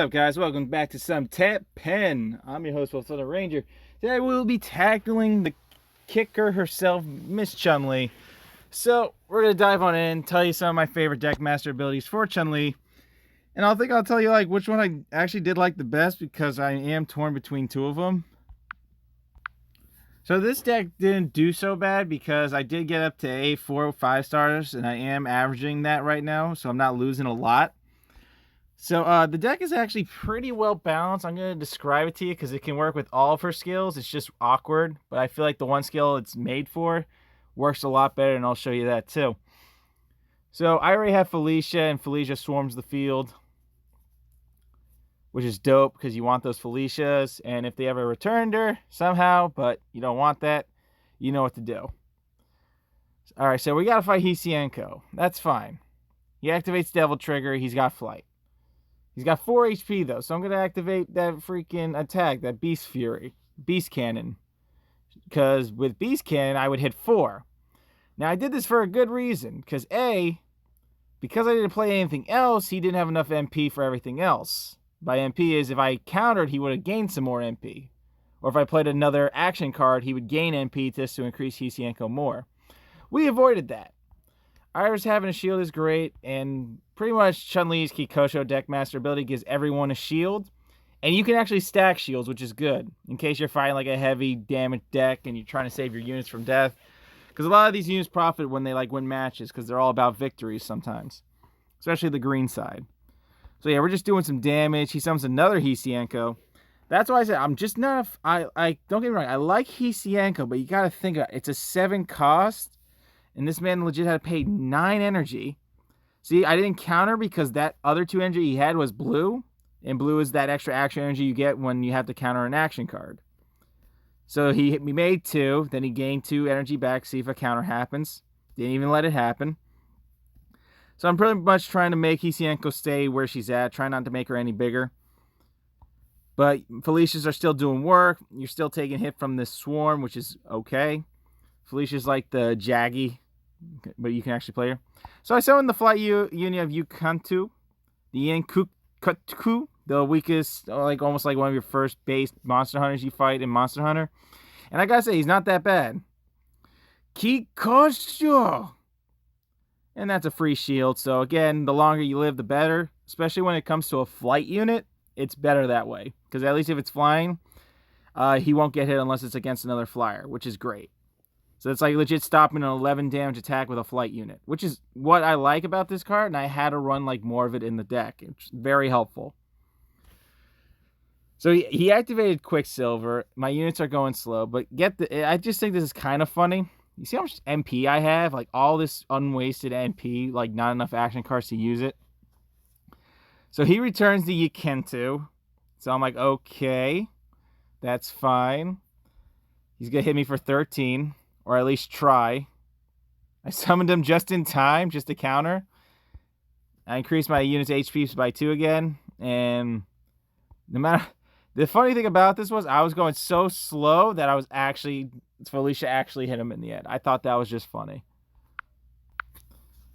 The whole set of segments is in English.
What's up, guys? Welcome back to some Teppen. I'm your host, Wilson Ranger. Today we'll be tackling the kicker herself, Miss Chun-li. So we're gonna dive on in, tell you some of my favorite deckmaster abilities for Chun-li, and I'll tell you like which one I actually did like the best because I am torn between two of them. So this deck didn't do so bad because I did get up to a 4 or 5 stars, and I am averaging that right now, so I'm not losing a lot. So the deck is actually pretty well balanced. I'm going to describe it to you because it can work with all of her skills. It's just awkward, but I feel like the one skill it's made for works a lot better, and I'll show you that too. So I already have Felicia, and Felicia swarms the field, which is dope because you want those Felicias, and if they ever returned her somehow, but you don't want that, you know what to do. Alright, so we got to fight Hisienko. That's fine. He activates Devil Trigger. He's got Flight. He's got 4 HP though, so I'm going to activate that freaking attack, that Beast Fury, Beast Cannon. Because with Beast Cannon, I would hit 4. Now, I did this for a good reason, because because I didn't play anything else, he didn't have enough MP for everything else. By MP is if I countered, he would have gained some more MP. Or if I played another action card, he would gain MP just to increase Hisienko more. We avoided that. Iris having a shield is great, and pretty much Chun-Li's Kikosho Deckmaster ability gives everyone a shield. And you can actually stack shields, which is good, in case you're fighting like a heavy damage deck and you're trying to save your units from death. Because a lot of these units profit when they win matches, because they're all about victories sometimes. Especially the green side. So yeah, we're just doing some damage. He summons another Hisienko. That's why I said I'm just not I don't get me wrong, I like Hisienko, but you gotta think about it. It's a 7 cost. And this man legit had to pay 9 energy. See, I didn't counter because that other 2 energy he had was blue. And blue is that extra action energy you get when you have to counter an action card. So he made 2. Then he gained 2 energy back. See if a counter happens. Didn't even let it happen. So I'm pretty much trying to make Hisienko stay where she's at. Trying not to make her any bigger. But Felicias are still doing work. You're still taking hit from this swarm, which is okay. Felicia's like the Jaggy, but you can actually play her. So I summoned the Flight Union of Yukantu, the Yankutku, the weakest, almost like one of your first base monster hunters you fight in Monster Hunter. And I gotta say, he's not that bad. Kikosho! And that's a free shield, so again, the longer you live, the better. Especially when it comes to a flight unit, it's better that way. Because at least if it's flying, he won't get hit unless it's against another flyer, which is great. So it's like legit stopping an 11 damage attack with a flight unit, which is what I like about this card, and I had to run more of it in the deck. It's very helpful. So he activated Quicksilver. My units are going slow, but I just think this is kind of funny. You see how much MP I have? All this unwasted MP, not enough action cards to use it. So he returns the Yakentu. So I'm like, okay, that's fine. He's going to hit me for 13. Or at least try. I summoned him just in time, just to counter. I increased my unit's HP by 2 again. And the funny thing about this was I was going so slow that Felicia actually hit him in the end. I thought that was just funny.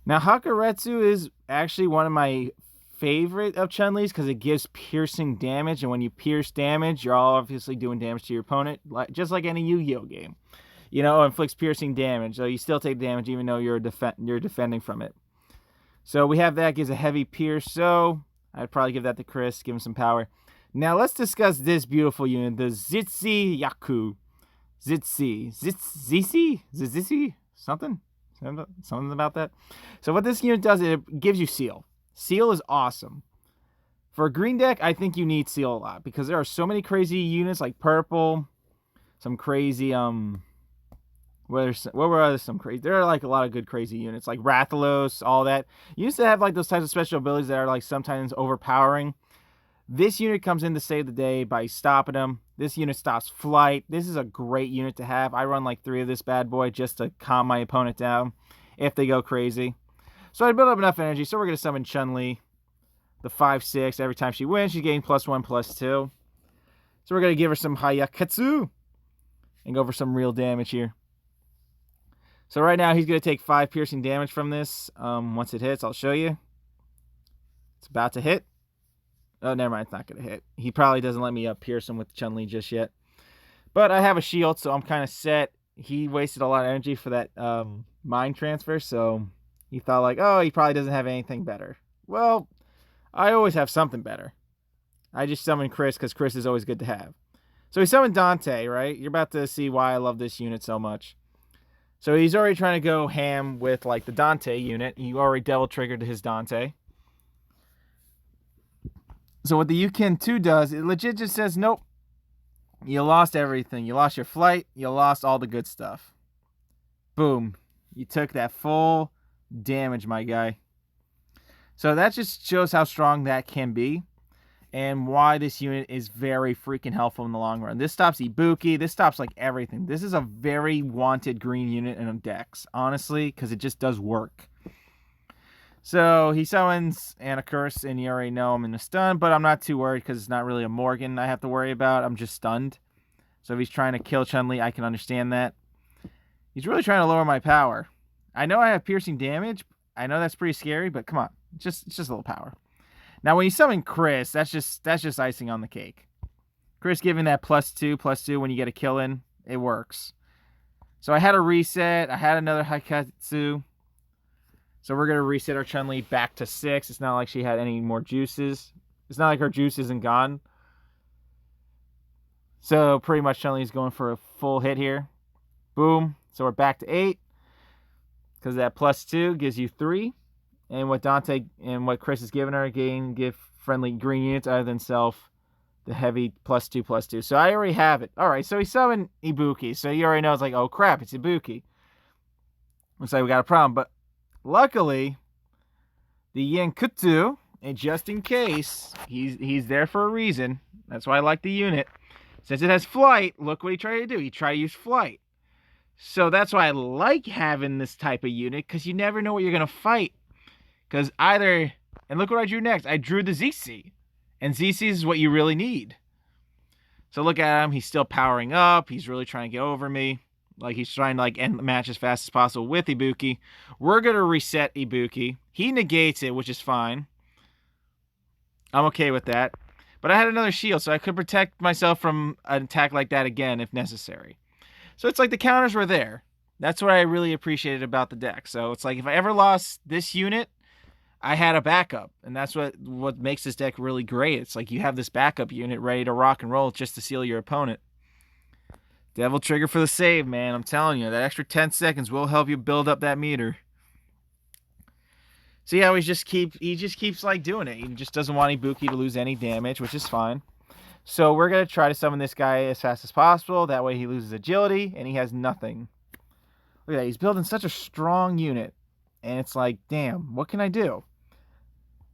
Now, Hakuretsu is actually one of my favorite of Chun-Li's because it gives piercing damage. And when you pierce damage, you're obviously doing damage to your opponent, just like any Yu-Gi-Oh game. Inflicts piercing damage. So you still take damage even though you're defending from it. So we have that. Gives a heavy pierce. So I'd probably give that to Chris. Give him some power. Now let's discuss this beautiful unit. The Zitsi Yaku. Zitsi. Something about that. So what this unit does, it gives you Seal. Seal is awesome. For a green deck, I think you need Seal a lot. Because there are so many crazy units like purple. Some crazy... What were some crazy? There are a lot of good crazy units like Rathalos, all that. You used to have those types of special abilities that are sometimes overpowering. This unit comes in to save the day by stopping them. This unit stops flight. This is a great unit to have. I run 3 of this bad boy just to calm my opponent down if they go crazy. So I built up enough energy. So we're gonna summon Chun-Li, the 5/6. Every time she wins, she gains +1/+2. So we're gonna give her some Hayakatsu and go for some real damage here. So right now, he's going to take 5 piercing damage from this. Once it hits, I'll show you. It's about to hit. Oh, never mind. It's not going to hit. He probably doesn't let me pierce him with Chun-Li just yet. But I have a shield, so I'm kind of set. He wasted a lot of energy for that mind transfer, so he thought like, oh, he probably doesn't have anything better. Well, I always have something better. I just summoned Chris because Chris is always good to have. So he summoned Dante, right? You're about to see why I love this unit so much. So he's already trying to go ham with like the Dante unit. He already double triggered his Dante. So what the Yukin 2 does, it legit just says, nope. You lost everything. You lost your flight. You lost all the good stuff. Boom. You took that full damage, my guy. So that just shows how strong that can be and why this unit is very freaking helpful in the long run. This stops Ibuki. This stops like everything. This is a very wanted green unit in decks, honestly, because it just does work. So he summons Anacurse, and you already know I'm in the stun, but I'm not too worried because it's not really a Morgan I have to worry about. I'm just stunned. So if he's trying to kill Chun-Li, I can understand that. He's really trying to lower my power. I know I have piercing damage. I know that's pretty scary, but come on. It's just a little power. Now, when you summon Chris, that's just icing on the cake. Chris giving that +2/+2 when you get a kill in, it works. So I had a reset. I had another Haikatsu. So we're going to reset our Chun-Li back to 6. It's not like she had any more juices. It's not like her juice isn't gone. So pretty much Chun-Li's going for a full hit here. Boom. So we're back to 8. Because that +2 gives you 3. And what Dante and what Chris is giving her, give friendly green units other than self the heavy +2/+2. So I already have it. Alright, so he summoned Ibuki. So you already know it's like, oh crap, it's Ibuki. Looks like we got a problem. But luckily, the Yankutsu, and just in case, he's there for a reason. That's why I like the unit. Since it has flight, look what he tried to do. He tried to use flight. So that's why I like having this type of unit, because you never know what you're going to fight. Because either, and look what I drew next. I drew the ZC. And ZC is what you really need. So look at him. He's still powering up. He's really trying to get over me. Like, he's trying to, like, end the match as fast as possible with Ibuki. We're going to reset Ibuki. He negates it, which is fine. I'm okay with that. But I had another shield, so I could protect myself from an attack like that again if necessary. So it's like the counters were there. That's what I really appreciated about the deck. So it's like if I ever lost this unit, I had a backup. And that's what makes this deck really great. It's like you have this backup unit ready to rock and roll just to seal your opponent. Devil trigger for the save, man. I'm telling you, that extra 10 seconds will help you build up that meter. See how he just keeps like doing it. He just doesn't want Ibuki to lose any damage, which is fine. So we're going to try to summon this guy as fast as possible. That way he loses agility and he has nothing. Look at that. He's building such a strong unit. And it's like, damn, what can I do?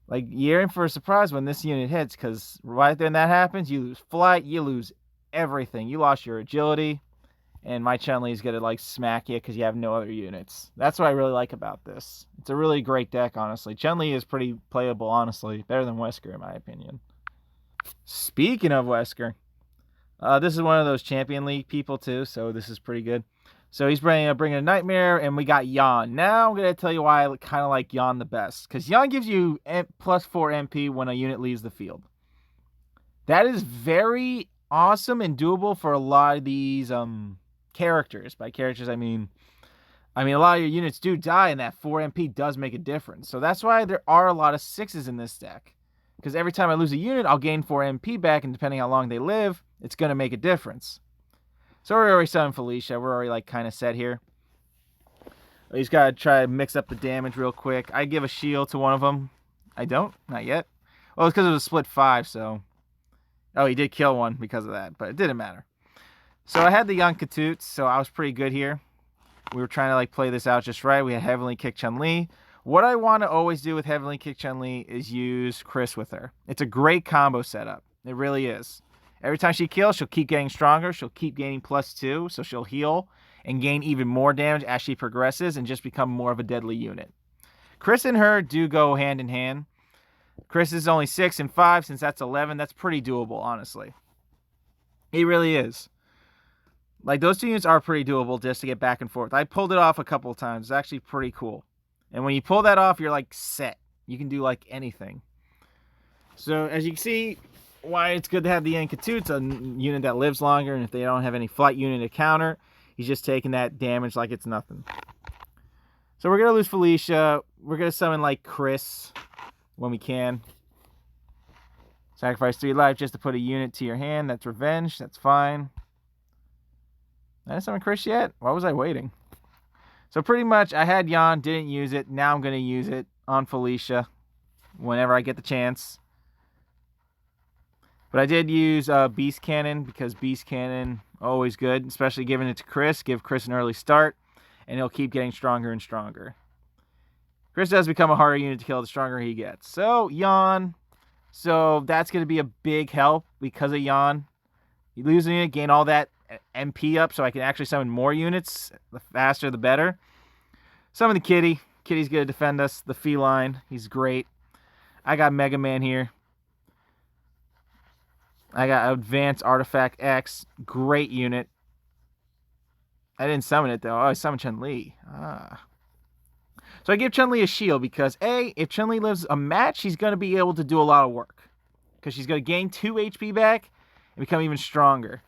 Like, you're in for a surprise when this unit hits, because right then that happens, you lose flight, you lose everything. You lost your agility, and my Chun-Li is going to, like, smack you because you have no other units. That's what I really like about this. It's a really great deck, honestly. Chun-Li is pretty playable, honestly. Better than Wesker, in my opinion. Speaking of Wesker, this is one of those Champion League people, too, so this is pretty good. So he's bringing a Nightmare, and we got Yawn. Now I'm going to tell you why I kind of like Yawn the best. Because Yawn gives you +4 MP when a unit leaves the field. That is very awesome and doable for a lot of these characters. By characters, I mean a lot of your units do die, and that 4 MP does make a difference. So that's why there are a lot of 6s in this deck. Because every time I lose a unit, I'll gain 4 MP back, and depending how long they live, it's going to make a difference. So we're already selling Felicia. We're already like kind of set here. He's got to try to mix up the damage real quick. I give a shield to one of them. I don't. Not yet. Well, it's because it was a split 5, so... Oh, he did kill one because of that, but it didn't matter. So I had the Yankatoots, so I was pretty good here. We were trying to like play this out just right. We had Heavenly Kick Chun-Li. What I want to always do with Heavenly Kick Chun-Li is use Chris with her. It's a great combo setup. It really is. Every time she kills, she'll keep getting stronger. She'll keep gaining +2, so she'll heal and gain even more damage as she progresses and just become more of a deadly unit. Chris and her do go hand in hand. Chris is only 6 and 5, since that's 11. That's pretty doable, honestly. It really is. Like, those two units are pretty doable just to get back and forth. I pulled it off a couple of times. It's actually pretty cool. And when you pull that off, you're, like, set. You can do, like, anything. So as you can see, why it's good to have the Yanko-2. It's a unit that lives longer, and if they don't have any flight unit to counter, he's just taking that damage like it's nothing. So we're going to lose Felicia. We're going to summon like Chris when we can. Sacrifice 3 life just to put a unit to your hand. That's revenge. That's fine. I didn't summon Chris yet? Why was I waiting? So pretty much I had Yawn, didn't use it. Now I'm going to use it on Felicia whenever I get the chance. But I did use Beast Cannon because Beast Cannon, always good. Especially giving it to Chris. Give Chris an early start. And he'll keep getting stronger and stronger. Chris does become a harder unit to kill the stronger he gets. So, Yawn. So, that's going to be a big help because of Yawn. You lose a unit, gain all that MP up so I can actually summon more units. The faster, the better. Summon the Kitty. Kitty's going to defend us. The Feline. He's great. I got Mega Man here. I got Advanced Artifact X. Great unit. I didn't summon it, though. Oh, I summoned Chun-li. So I give Chun-li a shield because, A, if Chun-li lives a match, she's going to be able to do a lot of work. Because she's going to gain 2 HP back and become even stronger.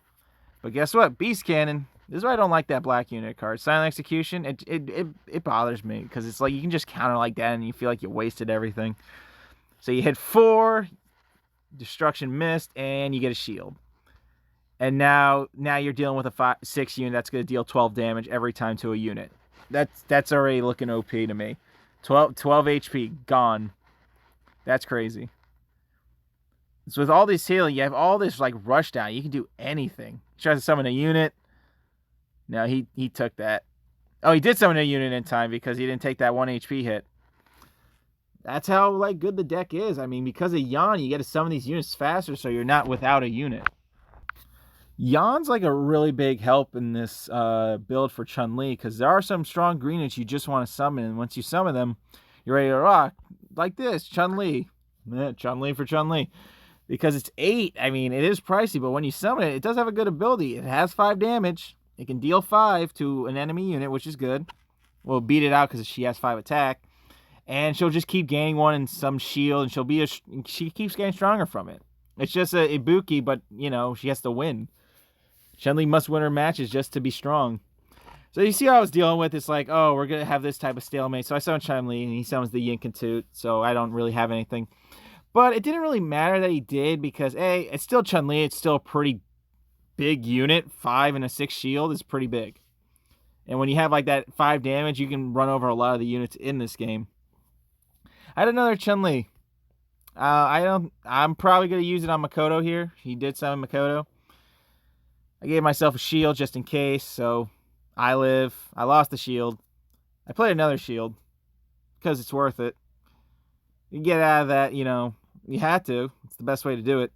But guess what? Beast Cannon. This is why I don't like that black unit card. Silent Execution, it bothers me. Because it's like you can just counter like that and you feel like you wasted everything. So you hit 4, Destruction missed, and you get a shield. And now you're dealing with a 6 unit that's going to deal 12 damage every time to a unit. That's already looking OP to me. 12 HP, gone. That's crazy. So with all this healing, you have all this like rush down. You can do anything. He tries to summon a unit. No, he took that. Oh, he did summon a unit in time because he didn't take that 1 HP hit. That's how like good the deck is. I mean, because of Yawn, you get to summon these units faster so you're not without a unit. Yawn's like a really big help in this build for Chun-li because there are some strong green units you just want to summon, and once you summon them, you're ready to rock. Like this, Chun-li. Chun-li for Chun-li. Because it's 8, I mean, it is pricey, but when you summon it, it does have a good ability. It has 5 damage. It can deal 5 to an enemy unit, which is good. We'll beat it out because she has 5 attack. And she'll just keep gaining 1 and some shield, and she keeps getting stronger from it. It's just a Ibuki, but, you know, she has to win. Chun-li must win her matches just to be strong. So you see how I was dealing with? It's like, oh, we're going to have this type of stalemate. So I summon Chun-li, and he summons the Yanko-2, so I don't really have anything. But it didn't really matter that he did because, A, it's still Chun-li. It's still a pretty big unit. 5 and a 6 shield is pretty big. And when you have like that 5 damage, you can run over a lot of the units in this game. I had another Chun-li. I'm probably going to use it on Makoto here. He did summon Makoto. I gave myself a shield just in case, so I live. I lost the shield. I played another shield because it's worth it. You get out of that, you know, you had to. It's the best way to do it.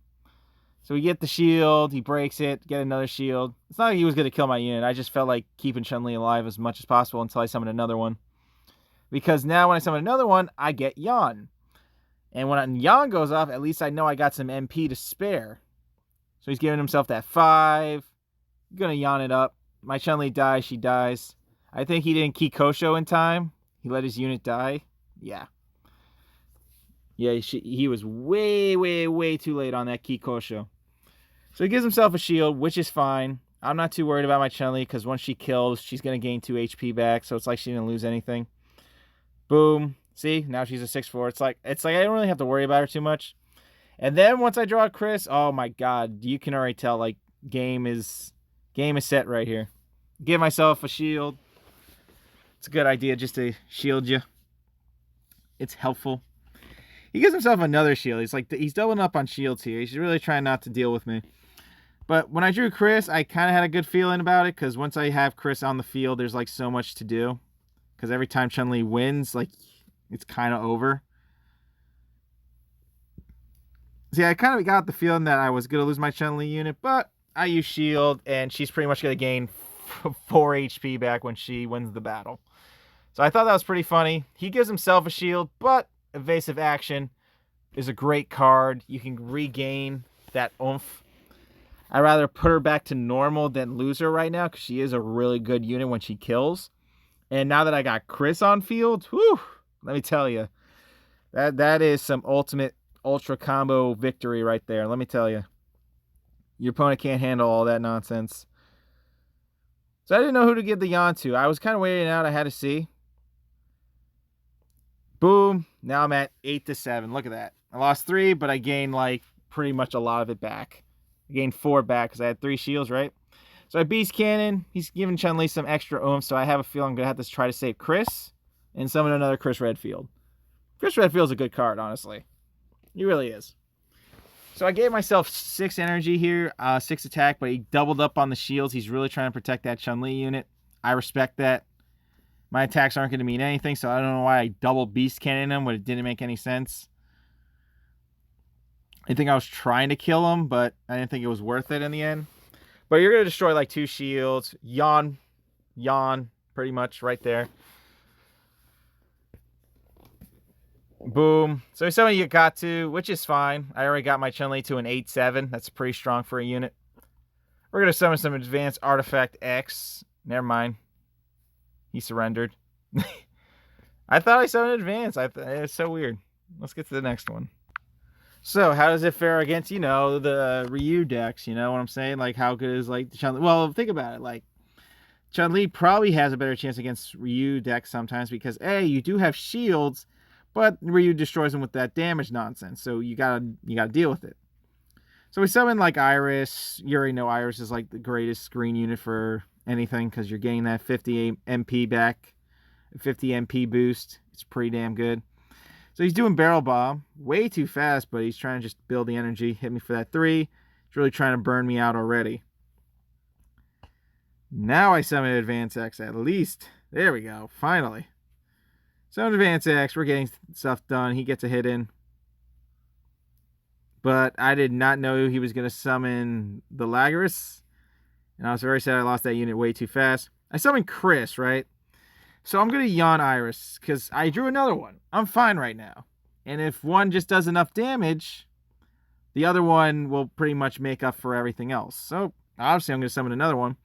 So we get the shield, he breaks it, get another shield. It's not like he was going to kill my unit. I just felt like keeping Chun-li alive as much as possible until I summoned another one. Because now when I summon another one, I get Yawn. And when Yawn goes off, at least I know I got some MP to spare. So he's giving himself that 5. Gonna Yawn it up. My Chun-li dies, she dies. I think he didn't Kikosho in time. He let his unit die. Yeah. Yeah, he was way, way, way too late on that Kikosho. So he gives himself a shield, which is fine. I'm not too worried about my Chun-li because once she kills, she's going to gain 2 HP back. So it's like she didn't lose anything. Boom. See? Now she's a 6/4. It's like I don't really have to worry about her too much. And then once I draw Chris, oh my god, you can already tell like game is set right here. Give myself a shield. It's a good idea just to shield you. It's helpful. He gives himself another shield. He's doubling up on shields here. He's really trying not to deal with me. But when I drew Chris, I kind of had a good feeling about it because once I have Chris on the field, there's like so much to do. Because every time Chun-li wins, like it's kind of over. See, I kind of got the feeling that I was going to lose my Chun-li unit, but I use shield, and she's pretty much going to gain 4 HP back when she wins the battle. So I thought that was pretty funny. He gives himself a shield, but Evasive Action is a great card. You can regain that oomph. I'd rather put her back to normal than lose her right now because she is a really good unit when she kills. And now that I got Chris on field, whew, let me tell you, that is some ultimate ultra combo victory right there. Let me tell you. Your opponent can't handle all that nonsense. So I didn't know who to give the Yawn to. I was kind of waiting out. I had to see. Boom. Now I'm at 8-7. Look at that. I lost 3, but I gained like pretty much a lot of it back. I gained 4 back because I had 3 shields, right? So I Beast Cannon. He's giving Chun-Li some extra oomph, so I have a feeling I'm going to have to try to save Chris and summon another Chris Redfield. Chris Redfield's a good card, honestly. He really is. So I gave myself 6 energy here, 6 attack, but he doubled up on the shields. He's really trying to protect that Chun-Li unit. I respect that. My attacks aren't going to mean anything, so I don't know why I double Beast Cannon him when it didn't make any sense. I think I was trying to kill him, but I didn't think it was worth it in the end. But you're going to destroy like 2 shields. Yawn, pretty much right there. Boom. So some of you got to, which is fine. I already got my Chun-Li to an 8-7. That's pretty strong for a unit. We're going to summon some Advanced Artifact X. Never mind. He surrendered. I thought I summoned Advanced. It's so weird. Let's get to the next one. So, how does it fare against, the Ryu decks? You know what I'm saying? Like, how good is, like, Chun-Li? Well, think about it. Like, Chun-Li probably has a better chance against Ryu decks sometimes because, A, you do have shields, but Ryu destroys them with that damage nonsense. So, you gotta deal with it. So, we summon, like, Iris. You already know Iris is, like, the greatest green unit for anything because you're getting that 50 MP back. 50 MP boost. It's pretty damn good. So he's doing Barrel Bomb. Way too fast, but he's trying to just build the energy. Hit me for that 3. He's really trying to burn me out already. Now I summon Advance X at least. There we go. Finally. Summon Advance X. We're getting stuff done. He gets a hit in. But I did not know he was going to summon the Lagris. And I was very sad I lost that unit way too fast. I summoned Chris, right? So I'm going to Yawn Iris because I drew another one. I'm fine right now. And if one just does enough damage, the other one will pretty much make up for everything else. So obviously I'm going to summon another one.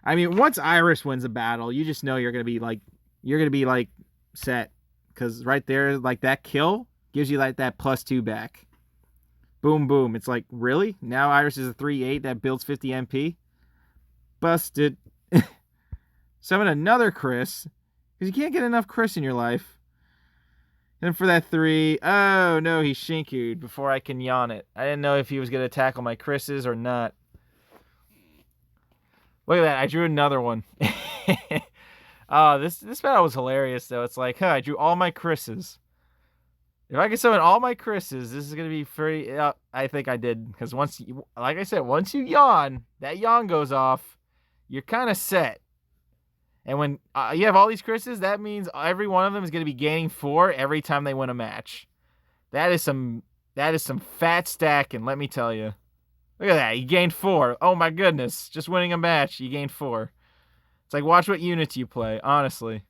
I mean, once Iris wins a battle, you just know you're going to be like set. Because right there, like that kill gives you like that +2 back. Boom, boom. It's like, really? Now Iris is a 3/8 that builds 50 MP? Busted. Summon another Chris. Because you can't get enough Chris in your life. And for that 3, oh no, he Shinku'd before I can Yawn it. I didn't know if he was going to tackle my Chris's or not. Look at that, I drew another one. Oh, this battle was hilarious though. It's like, I drew all my Chris's. If I can summon all my Chris's, this is going to be free. I think I did. Because like I said, once you Yawn, that Yawn goes off, you're kind of set. And when you have all these Chris's, that means every one of them is going to be gaining 4 every time they win a match. That is some fat stacking, let me tell you. Look at that. You gained 4. Oh my goodness. Just winning a match, you gained 4. It's like, watch what units you play, honestly.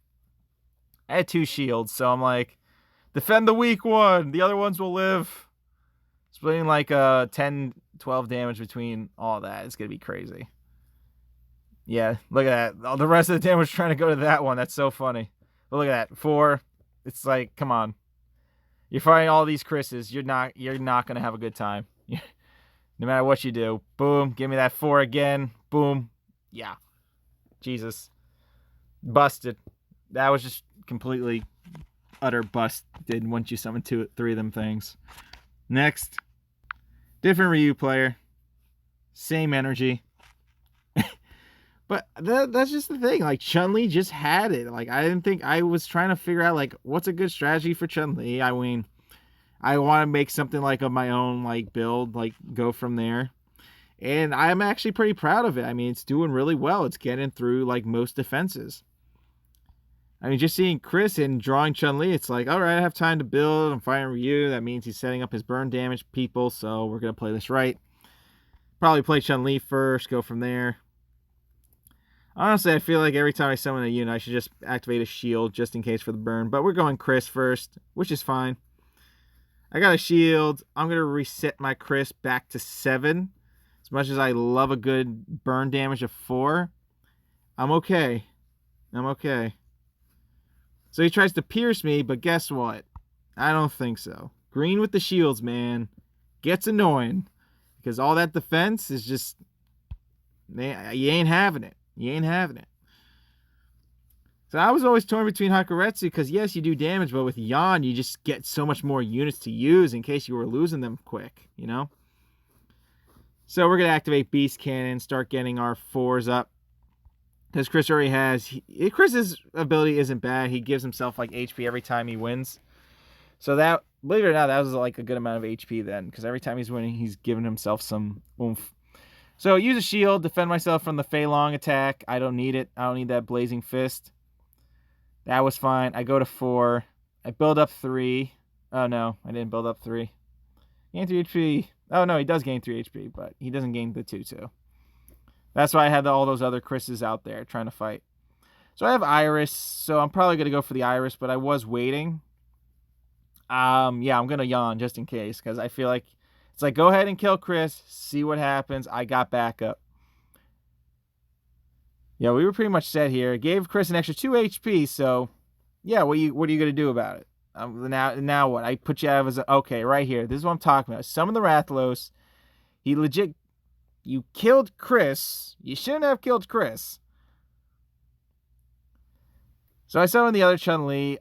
I had 2 shields, so I'm like, defend the weak one. The other ones will live. Splitting like 10, 12 damage between all that. It's going to be crazy. Yeah, look at that. All the rest of the damage trying to go to that one. That's so funny. But look at that. 4. It's like, come on. You're fighting all these Chris's. You're not going to have a good time. No matter what you do. Boom. Give me that 4 again. Boom. Yeah. Jesus. Busted. That was just completely utter busted once you summon 3 of them things. Next. Different Ryu player. Same energy. But that's just the thing. Like, Chun-Li just had it. Like, I was trying to figure out, like, what's a good strategy for Chun-Li. I mean, I want to make something, like, of my own, like, build, like, go from there. And I'm actually pretty proud of it. I mean, it's doing really well. It's getting through, like, most defenses. I mean, just seeing Chris and drawing Chun-Li, it's like, all right, I have time to build. I'm fighting Ryu. That means he's setting up his burn damage people, so we're going to play this right. Probably play Chun-Li first, go from there. Honestly, I feel like every time I summon a unit, I should just activate a shield just in case for the burn. But we're going Chris first, which is fine. I got a shield. I'm going to reset my Chris back to 7. As much as I love a good burn damage of 4, I'm okay. I'm okay. So he tries to pierce me, but guess what? I don't think so. Green with the shields, man. Gets annoying. Because all that defense is just... You ain't having it. You ain't having it. So I was always torn between Hakuretsu because, yes, you do damage, but with Yawn, you just get so much more units to use in case you were losing them quick, you know? So we're going to activate Beast Cannon, start getting our 4s up. Because Chris already has... Chris's ability isn't bad. He gives himself, like, HP every time he wins. So that, believe it or not, that was, like, a good amount of HP then. Because every time he's winning, he's giving himself some oomph. So use a shield, defend myself from the Fei Long attack. I don't need it. I don't need that Blazing Fist. That was fine. I go to 4. I build up 3. Oh, no. I didn't build up 3. Gain 3 HP. Oh, no. He does gain 3 HP, but he doesn't gain the 2, too. That's why I had all those other Chris's out there trying to fight. So I have Iris, so I'm probably going to go for the Iris, but I was waiting. Yeah, I'm going to Yawn just in case, because I feel like it's like, go ahead and kill Chris, see what happens. I got backup. Yeah, we were pretty much set here. It gave Chris an extra 2 HP, so yeah, what are you going to do about it? Now what? I put you out of okay, right here. This is what I'm talking about. Summon the Rathalos. He legit, you killed Chris. You shouldn't have killed Chris. So I summoned the other Chun-Li.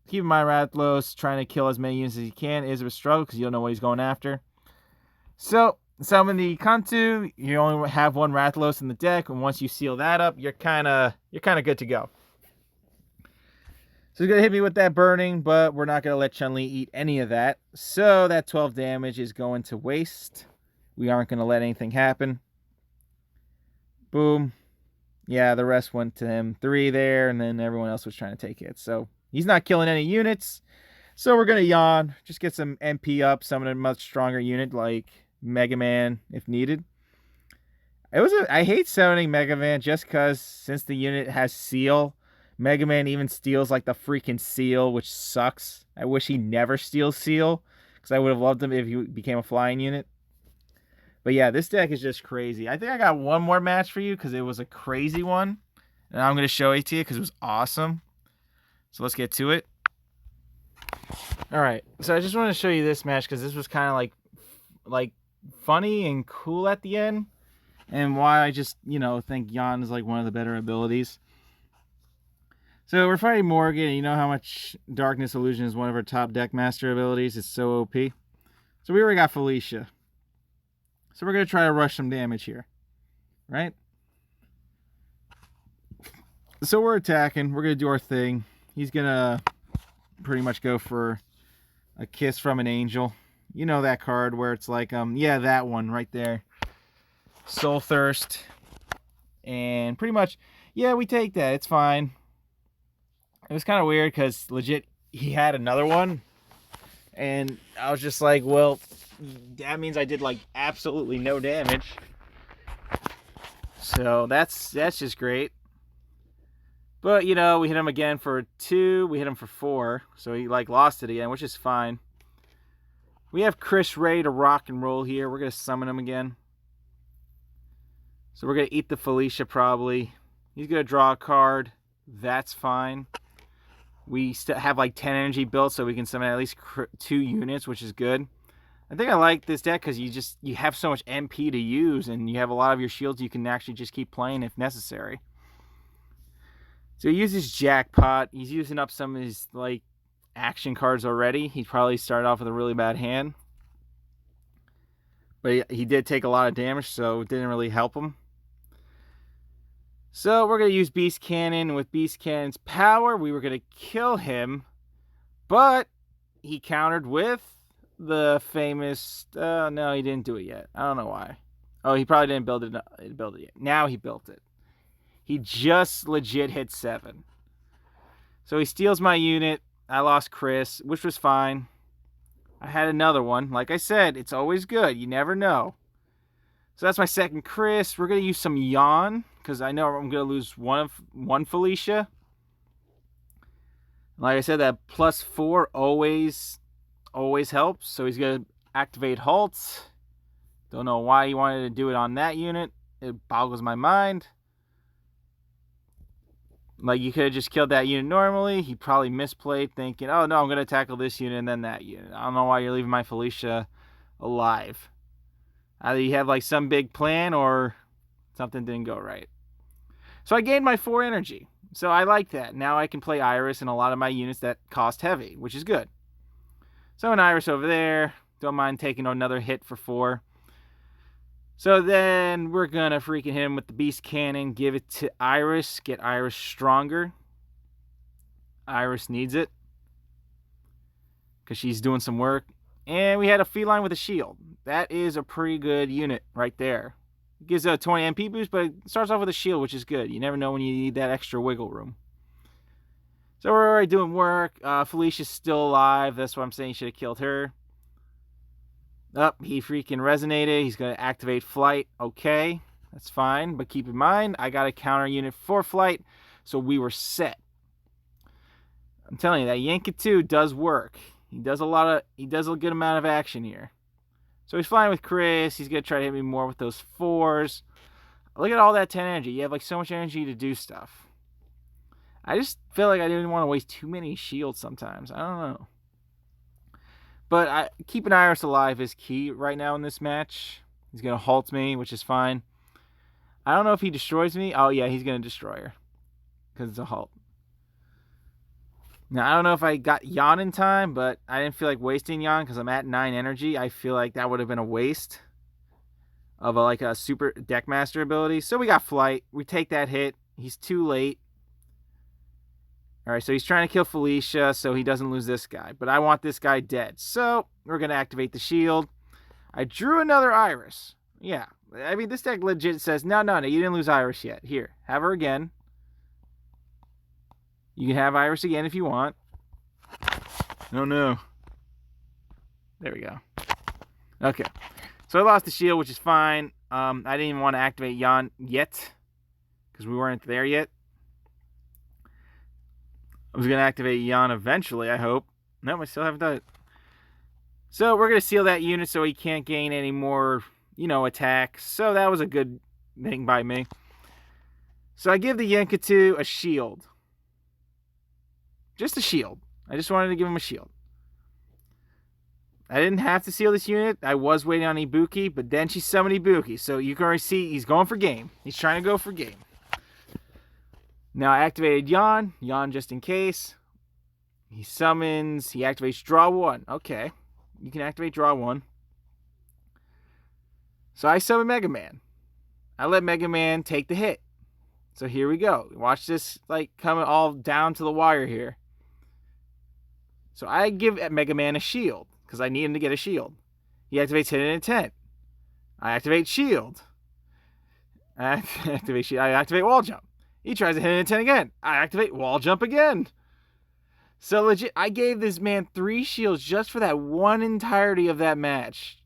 Keep in mind Rathalos trying to kill as many units as he can is a struggle because you don't know what he's going after. So summon the Kantu. You only have 1 Rathalos in the deck, and once you seal that up, you're kind of good to go. So he's gonna hit me with that burning, but we're not gonna let Chun-Li eat any of that. So that 12 damage is going to waste. We aren't gonna let anything happen. Boom. Yeah, the rest went to him. 3 there, and then everyone else was trying to take it. So he's not killing any units. So we're gonna Yawn. Just get some MP up, summon a much stronger unit like Mega Man if needed. I hate summoning Mega Man just because since the unit has Seal, Mega Man even steals like the freaking Seal, which sucks. I wish he never steals Seal because I would have loved him if he became a flying unit. But yeah, this deck is just crazy. I think I got one more match for you because it was a crazy one. And I'm going to show it to you because it was awesome. So let's get to it. Alright, so I just want to show you this match because this was kind of like funny and cool at the end. And why I just, think Yawn is like one of the better abilities. So we're fighting Morgan, and you know how much Darkness Illusion is one of our top deckmaster abilities. It's so OP. So we already got Felicia. So we're going to try to rush some damage here. Right? So we're attacking. We're going to do our thing. He's going to pretty much go for a Kiss from an Angel. You know that card where it's like, yeah, that one right there. Soul Thirst. And pretty much, yeah, we take that. It's fine. It was kind of weird because legit he had another one. And I was just like, well, that means I did like absolutely no damage. So that's just great. But, we hit him again for 2. We hit him for 4. So he like lost it again, which is fine. We have Chris ready to rock and roll here. We're going to summon him again. So we're going to eat the Felicia probably. He's going to draw a card. That's fine. We still have like 10 energy built so we can summon at least 2 units, which is good. I think I like this deck because you have so much MP to use and you have a lot of your shields you can actually just keep playing if necessary. So he uses Jackpot. He's using up some of his like action cards already. He probably started off with a really bad hand. But he did take a lot of damage, so it didn't really help him. So we're going to use Beast Cannon. With Beast Cannon's power, we were going to kill him. But he countered with the famous... no, he didn't do it yet. I don't know why. Oh, he probably didn't build it yet. Now he built it. He just legit hit 7. So he steals my unit. I lost Chris, which was fine. I had another one. Like I said, it's always good. You never know. So that's my second Chris. We're going to use some Yawn, because I know I'm going to lose one Felicia. Like I said, that +4 always helps. So he's going to activate Halt. Don't know why he wanted to do it on that unit. It boggles my mind. Like, you could have just killed that unit normally. He probably misplayed, thinking, oh, no, I'm going to tackle this unit and then that unit. I don't know why you're leaving my Felicia alive. Either you have, like, some big plan or something didn't go right. So I gained my 4 energy. So I like that. Now I can play Iris in a lot of my units that cost heavy, which is good. So an Iris over there. Don't mind taking another hit for 4. So then we're going to freaking hit him with the Beast Cannon. Give it to Iris. Get Iris stronger. Iris needs it. Because she's doing some work. And we had a Feline with a shield. That is a pretty good unit right there. It gives a 20 MP boost, but it starts off with a shield, which is good. You never know when you need that extra wiggle room. So we're already doing work. Felicia's still alive. That's what I'm saying. You should have killed her. He freaking resonated. He's going to activate flight. Okay, that's fine. But keep in mind, I got a counter unit for flight, so we were set. I'm telling you, that Yankee does work. He does a good amount of action here. So he's flying with Chris. He's going to try to hit me more with those 4s. Look at all that 10 energy. You have like so much energy to do stuff. I just feel like I didn't want to waste too many shields sometimes. I don't know. But keeping Iris alive is key right now in this match. He's going to halt me, which is fine. I don't know if he destroys me. Oh, yeah, he's going to destroy her. Because it's a halt. Now, I don't know if I got Yawn in time, but I didn't feel like wasting Yawn because I'm at 9 energy. I feel like that would have been a waste of a super deckmaster ability. So we got flight. We take that hit. He's too late. All right, so he's trying to kill Felicia so he doesn't lose this guy. But I want this guy dead. So we're going to activate the shield. I drew another Iris. Yeah, I mean, this deck legit says, no, you didn't lose Iris yet. Here, have her again. You can have Iris again if you want. Oh, no. There we go. Okay. So I lost the shield, which is fine. I didn't even want to activate Yawn yet. Because we weren't there yet. I was going to activate Yawn eventually, I hope. No, I still haven't done it. So we're going to seal that unit so he can't gain any more, attacks. So that was a good thing by me. So I give the Yankatu a shield. Just a shield. I just wanted to give him a shield. I didn't have to seal this unit. I was waiting on Ibuki, but then she summoned Ibuki. So you can already see he's going for game. He's trying to go for game. Now I activated Yawn. Yawn just in case. He summons. He activates draw 1. Okay. You can activate draw 1. So I summon Mega Man. I let Mega Man take the hit. So here we go. Watch this coming all down to the wire here. So I give Mega Man a shield, because I need him to get a shield. He activates Hidden Intent. I activate Shield. I activate Wall Jump. He tries to Hidden Intent again. I activate Wall Jump again. So legit, I gave this man 3 shields just for that one entirety of that match.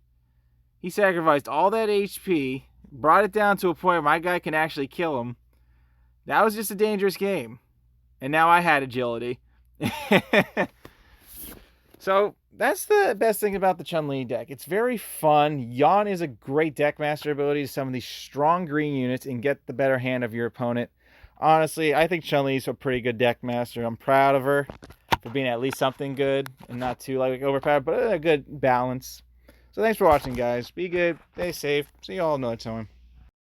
He sacrificed all that HP, brought it down to a point where my guy can actually kill him. That was just a dangerous game. And now I had agility. So that's the best thing about the Chun-Li deck. It's very fun. Yawn is a great deckmaster ability to summon these strong green units and get the better hand of your opponent. Honestly, I think Chun-Li is a pretty good deckmaster. I'm proud of her for being at least something good and not too overpowered, but a good balance. So thanks for watching, guys. Be good. Stay safe. See you all another time.